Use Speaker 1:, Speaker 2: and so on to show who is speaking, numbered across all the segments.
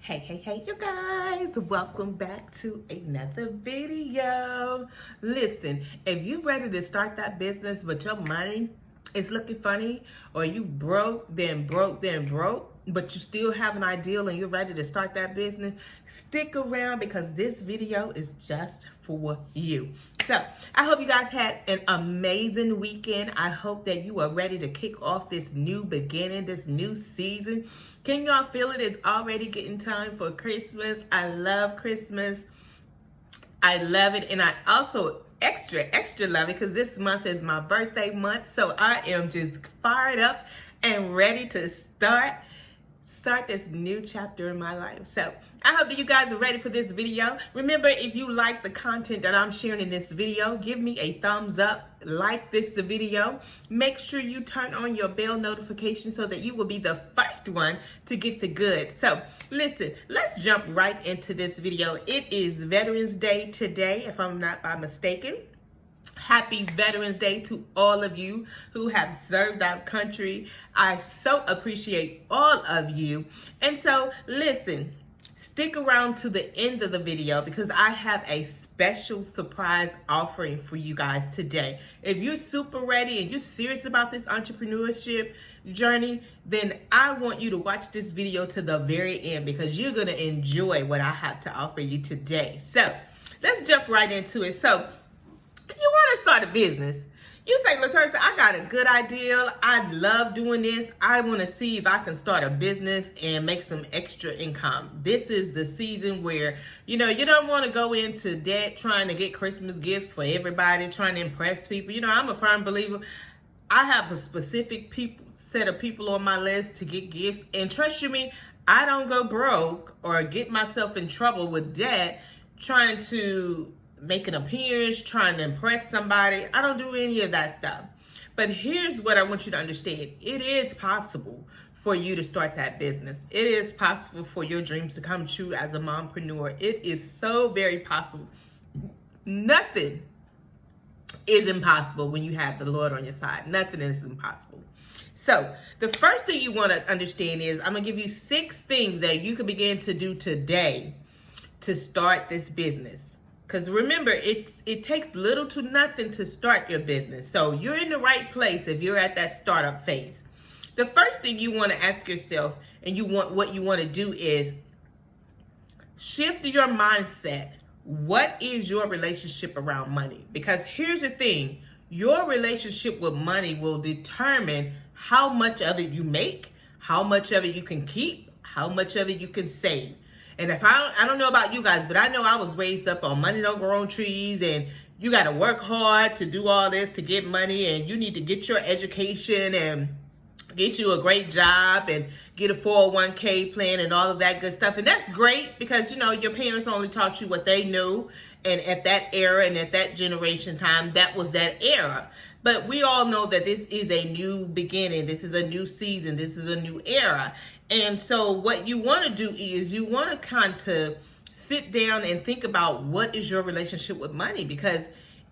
Speaker 1: Hey, you guys, welcome back to another video. Listen, if you're ready to start that business, but your money is looking funny, or you broke, but you still have an ideal and you're ready to start that business, stick around because this video is just for you. So I hope you guys had an amazing weekend. I hope that you are ready to kick off this new beginning, this new season. Can y'all feel it? It's already getting time for Christmas. I love Christmas. I love it. And I also extra love it because this month is my birthday month. So I am just fired up and ready to start this new chapter in my life. So I hope that you guys are ready for this video. Remember, if you like the content that I'm sharing in this video, give me a thumbs up, like the video. Make sure you turn on your bell notification so that you will be the first one to get the goods. So listen, let's jump right into this video. It is Veterans Day today, if I'm not mistaken. Happy Veterans Day to all of you who have served our country. I so appreciate all of you. And so listen, stick around to the end of the video because I have a special surprise offering for you guys today. If you're super ready and you're serious about this entrepreneurship journey, then I want you to watch this video to the very end because you're going to enjoy what I have to offer you today. So let's jump right into it. So if you want to start a business, you say, LaTersa, I got a good idea. I love doing this. I want to see if I can start a business and make some extra income. This is the season where, you don't want to go into debt trying to get Christmas gifts for everybody, trying to impress people. I'm a firm believer. I have a specific set of people on my list to get gifts. And trust you me, I don't go broke or get myself in trouble with debt trying to make an appearance, trying to impress somebody. I don't do any of that stuff. But here's what I want you to understand. It is possible for you to start that business. It is possible for your dreams to come true as a mompreneur. It is so very possible. Nothing is impossible when you have the Lord on your side. Nothing is impossible. So the first thing you want to understand is I'm going to give you 6 things that you can begin to do today to start this business. Because remember, it takes little to nothing to start your business. So you're in the right place if you're at that startup phase. The first thing you want to ask yourself and what you want to do is shift your mindset. What is your relationship around money? Because here's the thing, your relationship with money will determine how much of it you make, how much of it you can keep, how much of it you can save. And if I don't know about you guys, but I know I was raised up on money don't grow on trees, and you got to work hard to do all this to get money, and you need to get your education and get you a great job and get a 401k plan and all of that good stuff. And that's great because, your parents only taught you what they knew. And at that era and at that generation time, that was that era. But we all know that this is a new beginning. This is a new season. This is a new era. And so what you want to do is you want to kind of sit down and think about what is your relationship with money. Because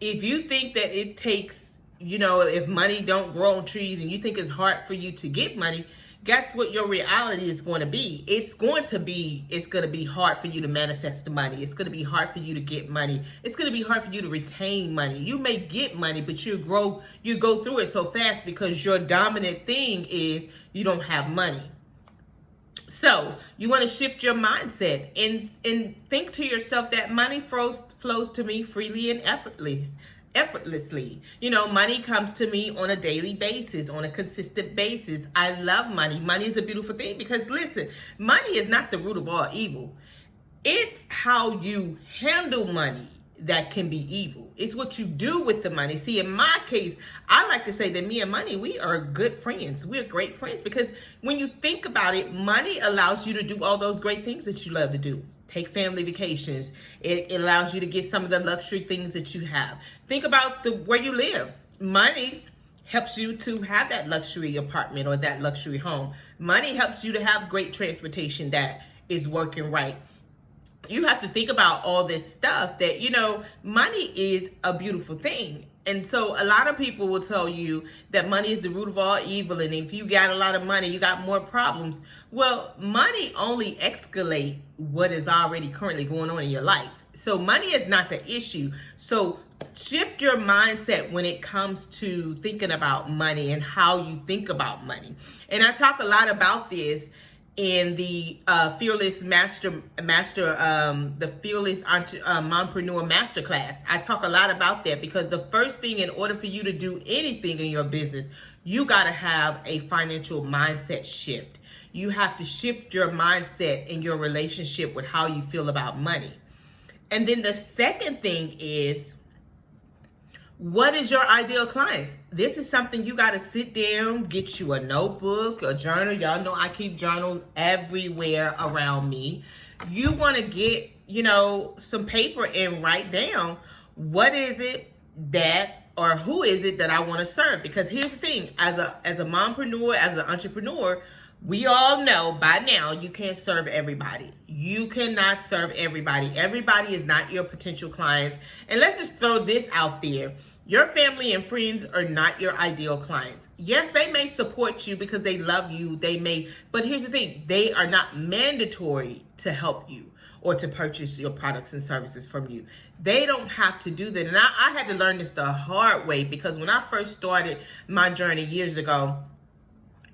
Speaker 1: if you think that it takes, if money don't grow on trees and you think it's hard for you to get money, guess what your reality is going to be? It's going to be hard for you to manifest the money. It's going to be hard for you to get money. It's going to be hard for you to retain money. You may get money, but you go through it so fast because your dominant thing is you don't have money. So you want to shift your mindset and think to yourself that money flows to me freely and effortlessly. Money comes to me on a daily basis, on a consistent basis. I love money. Money is a beautiful thing because listen, money is not the root of all evil. It's how you handle money that can be evil. It's what you do with the money. See, in my case, I like to say that me and money, we are good friends. We're great friends because when you think about it, money allows you to do all those great things that you love to do. Take family vacations. It allows you to get some of the luxury things that you have. Think about where you live. Money helps you to have that luxury apartment or that luxury home. Money helps you to have great transportation that is working right. You have to think about all this stuff that, money is a beautiful thing. And so a lot of people will tell you that money is the root of all evil, and if you got a lot of money, you got more problems. Well, money only escalates what is already currently going on in your life. So money is not the issue. So shift your mindset when it comes to thinking about money and how you think about money. And I talk a lot about this in the Fearless Mompreneur Masterclass. I talk a lot about that because the first thing, in order for you to do anything in your business, you got to have a financial mindset shift. You have to shift your mindset in your relationship with how you feel about money. And then the second thing is, what is your ideal clients? This is something you got to sit down, get you a notebook, a journal. Y'all know I keep journals everywhere around me. You want to get, some paper and write down what is it that, or who is it that I want to serve? Because here's the thing, as a mompreneur, as an entrepreneur, we all know by now you can't serve everybody. You cannot serve everybody. Everybody is not your potential clients. And let's just throw this out there. Your family and friends are not your ideal clients. Yes, they may support you because they love you. But here's the thing. They are not mandatory to help you or to purchase your products and services from you. They don't have to do that. And I had to learn this the hard way, because when I first started my journey years ago,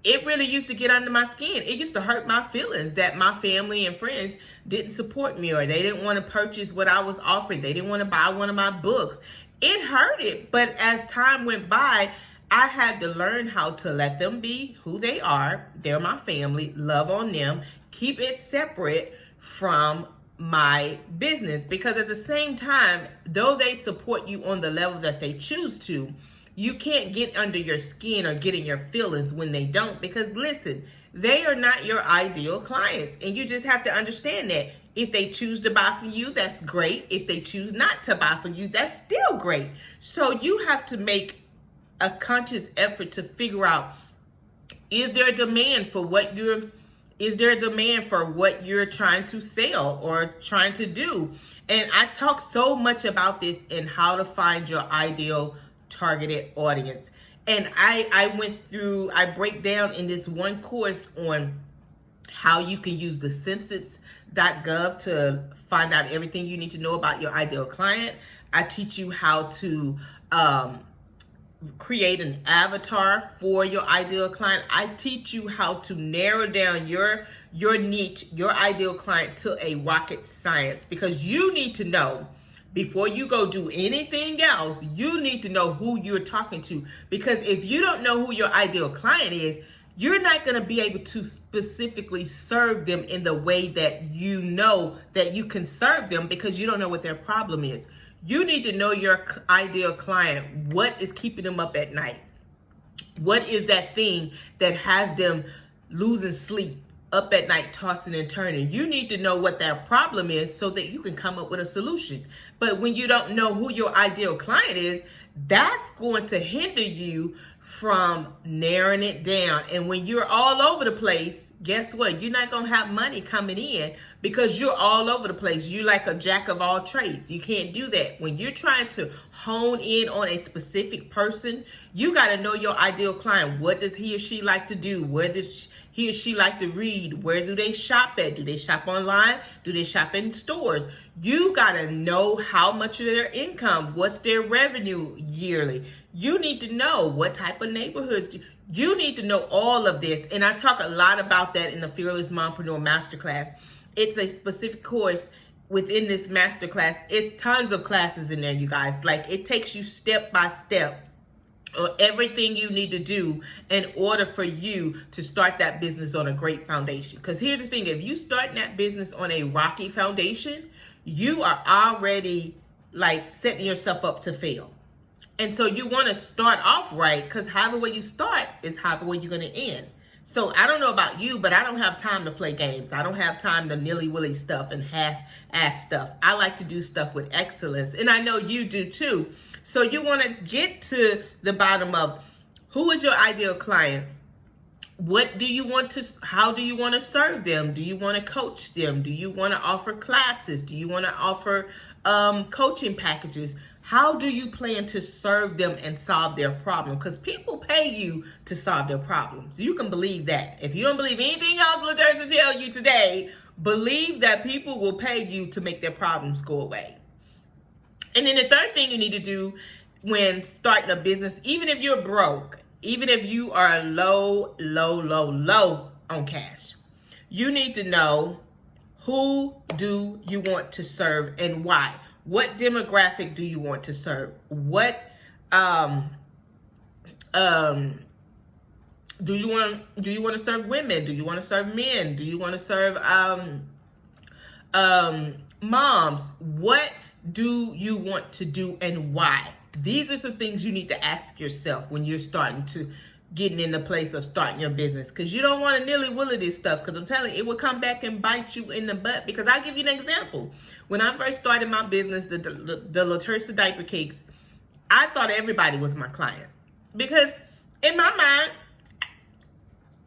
Speaker 1: it really used to get under my skin. It used to hurt my feelings that my family and friends didn't support me, or they didn't want to purchase what I was offering. They didn't want to buy one of my books. It hurted, but as time went by, I had to learn how to let them be who they are. They're my family, love on them, keep it separate from my business. Because at the same time, though they support you on the level that they choose to, you can't get under your skin or get in your feelings when they don't, because listen, they are not your ideal clients. And you just have to understand that. If they choose to buy from you, that's great. If they choose not to buy from you, that's still great. So you have to make a conscious effort to figure out, is there a demand for what you're trying to sell or trying to do? And I talk so much about this in how to find your ideal targeted audience. And I break down in this one course on how you can use the census.gov to find out everything you need to know about your ideal client. I teach you how to create an avatar for your ideal client. I teach you how to narrow down your niche, your ideal client, to a rocket science, because you need to know, before you go do anything else, you need to know who you're talking to. Because if you don't know who your ideal client is, you're not going to be able to specifically serve them in the way that you know that you can serve them, because you don't know what their problem is. You need to know your ideal client. What is keeping them up at night? What is that thing that has them losing sleep, up at night, tossing and turning? You need to know what that problem is so that you can come up with a solution. But when you don't know who your ideal client is, that's going to hinder you from narrowing it down. And when you're all over the place, guess what? You're not going to have money coming in, because you're all over the place. You're like a jack of all trades. You can't do that. When you're trying to hone in on a specific person, you got to know your ideal client. What does he or she like to do? Where does he or she like to read? Where do they shop at? Do they shop online? Do they shop in stores? You got to know how much of their income, what's their revenue yearly. You need to know what type of neighborhoods. You need to know all of this. And I talk a lot about that in the Fearless Mompreneur Masterclass. It's a specific course within this masterclass. It's tons of classes in there, you guys. Like, it takes you step by step or everything you need to do in order for you to start that business on a great foundation. Because here's the thing, if you start that business on a rocky foundation, you are already like setting yourself up to fail. And so you want to start off right, because however way you start is however way you're going to end. So I don't know about you, but I don't have time to play games. I don't have time to nilly-willy stuff and half-ass stuff. I like to do stuff with excellence, and I know you do too. So you want to get to the bottom of, who is your ideal client? how do you want to serve them? Do you want to coach them? Do you want to offer classes? Do you want to offer coaching packages? How do you plan to serve them and solve their problem? Because people pay you to solve their problems. You can believe that. If you don't believe anything else LaTersa tell you today, believe that people will pay you to make their problems go away. And then the third thing you need to do when starting a business, even if you're broke, even if you are low on cash, you need to know, who do you want to serve and why? What demographic do you want to serve? What do you want to serve women? Do you want to serve men? Do you want to serve moms? What do you want to do and why? These are some things you need to ask yourself when you're starting to getting in the place of starting your business, because you don't want to nilly-willy this stuff, because I'm telling you, it will come back and bite you in the butt. Because I'll give you an example. When I first started my business, the LaTersa diaper cakes, I thought everybody was my client, because in my mind,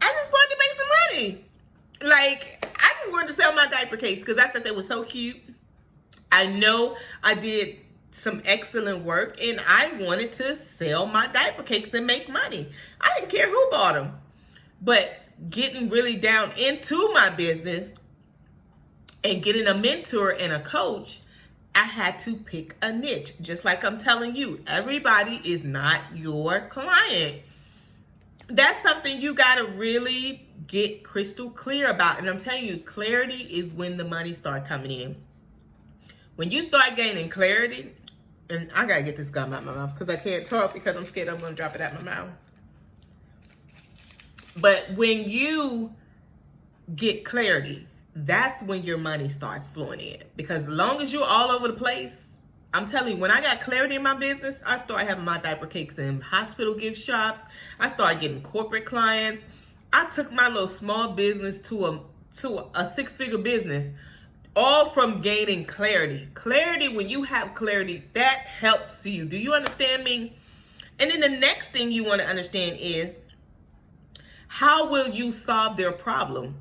Speaker 1: I just wanted to make some money. Like, I just wanted to sell my diaper cakes because I thought they were so cute. I know I did some excellent work, and I wanted to sell my diaper cakes and make money. I didn't care who bought them. But getting really down into my business and getting a mentor and a coach, I had to pick a niche. Just like I'm telling you, everybody is not your client. That's something you got to really get crystal clear about. And I'm telling you, clarity is when the money starts coming in. When you start gaining clarity, and I got to get this gum out my mouth because I can't talk because I'm scared I'm going to drop it out my mouth. But when you get clarity, that's when your money starts flowing in. Because as long as you're all over the place, I'm telling you, when I got clarity in my business, I started having my diaper cakes in hospital gift shops. I started getting corporate clients. I took my little small business to a six-figure business, all from gaining clarity. Clarity, when you have clarity, that helps you. Do you understand me? And then the next thing you want to understand is, how will you solve their problem?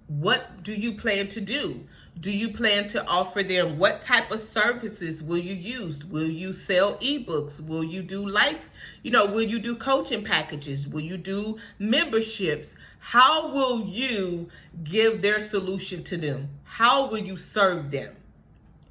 Speaker 1: What do you plan to do? Do you plan to offer them? What type of services will you use? Will you sell ebooks? Will you do will you do coaching packages? Will you do memberships? How will you give their solution to them? How will you serve them?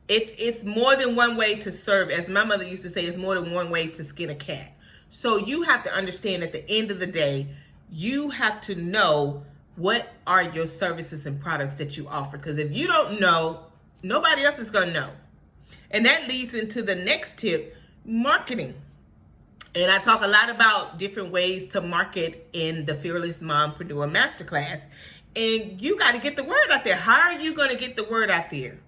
Speaker 1: It's more than one way to serve. As my mother used to say, it's more than one way to skin a cat. So you have to understand, at the end of the day, you have to know what are your services and products that you offer. Because if you don't know, nobody else is going to know. And that leads into the next tip, marketing. And I talk a lot about different ways to market in the Fearless Mompreneur Masterclass. And you got to get the word out there. How are you going to get the word out there?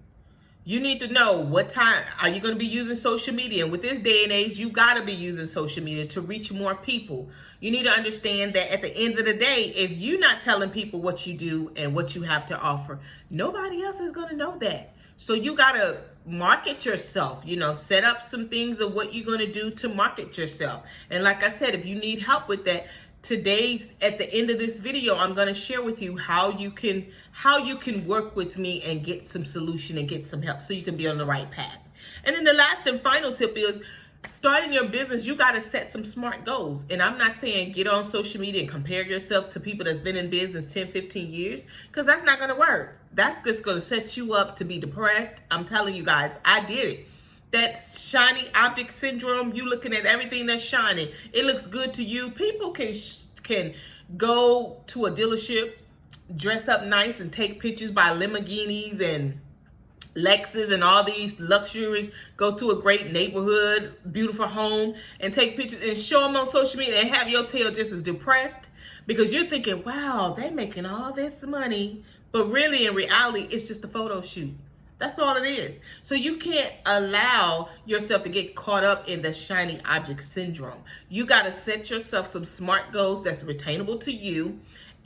Speaker 1: You need to know, what time are you going to be using social media? And with this day and age, you got to be using social media to reach more people. You need to understand that at the end of the day, if you're not telling people what you do and what you have to offer, nobody else is going to know that. So you got to market yourself, set up some things of what you're going to do to market yourself. And like I said, if you need help with that, at the end of this video, I'm going to share with you how you can work with me and get some solution and get some help so you can be on the right path. And then the last and final tip is, starting your business, you got to set some smart goals. And I'm not saying get on social media and compare yourself to people that's been in business 10, 15 years, because that's not going to work. That's just going to set you up to be depressed. I'm telling you guys, I did it. That shiny object syndrome, you looking at everything that's shining, it looks good to you. People can go to a dealership, dress up nice and take pictures by Lamborghinis and Lexus and all these luxuries, go to a great neighborhood, beautiful home, and take pictures and show them on social media and have your tail just as depressed, because you're thinking, wow, they're making all this money. But really, in reality, it's just a photo shoot. That's all it is. So you can't allow yourself to get caught up in the shiny object syndrome. You got to set yourself some smart goals that's retainable to you,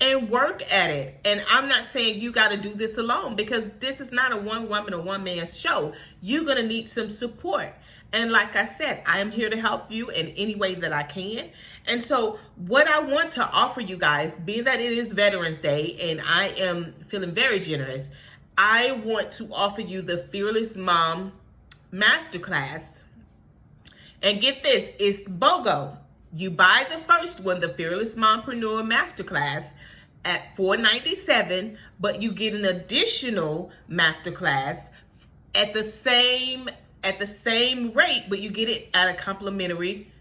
Speaker 1: and work at it. And I'm not saying you got to do this alone, because this is not a one woman or one man show. You're going to need some support. And like I said, I am here to help you in any way that I can. And so what I want to offer you guys, being that it is Veterans Day and I am feeling very generous, I want to offer you the Fearless Mom Masterclass. And get this, it's BOGO. You buy the first one, the Fearless Mompreneur Masterclass, at $497, but you get an additional masterclass at the same rate, but you get it at a complimentary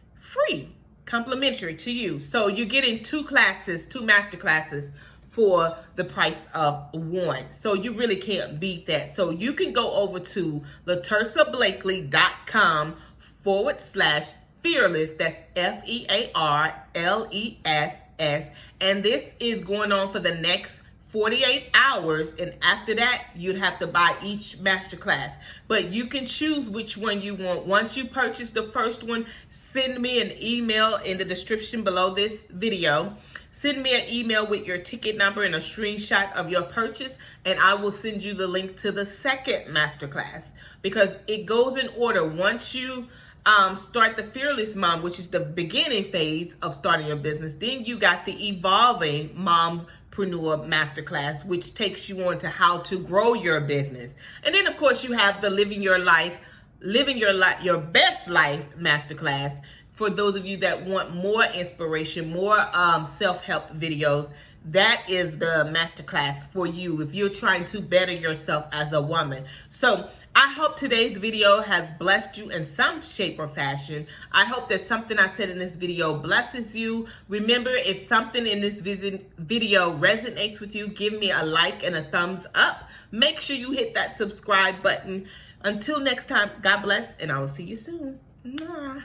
Speaker 1: to you. So you're getting two masterclasses for the price of one. So you really can't beat that. So you can go over to LaTersaBlakely.com/fearless. That's FEARLESS. And this is going on for the next 48 hours. And after that, you'd have to buy each masterclass. But you can choose which one you want. Once you purchase the first one, send me an email in the description below this video. Send me an email with your ticket number and a screenshot of your purchase, and I will send you the link to the second masterclass, because it goes in order. Once you start the Fearless Mom, which is the beginning phase of starting your business, then you got the Evolving Mompreneur Masterclass, which takes you on to how to grow your business. And then, of course, you have the Living Your Best Life Masterclass, for those of you that want more inspiration, more self-help videos. That is the masterclass for you if you're trying to better yourself as a woman. So I hope today's video has blessed you in some shape or fashion. I hope that something I said in this video blesses you. Remember, if something in this video resonates with you, give me a like and a thumbs up. Make sure you hit that subscribe button. Until next time, God bless, and I will see you soon. Mwah.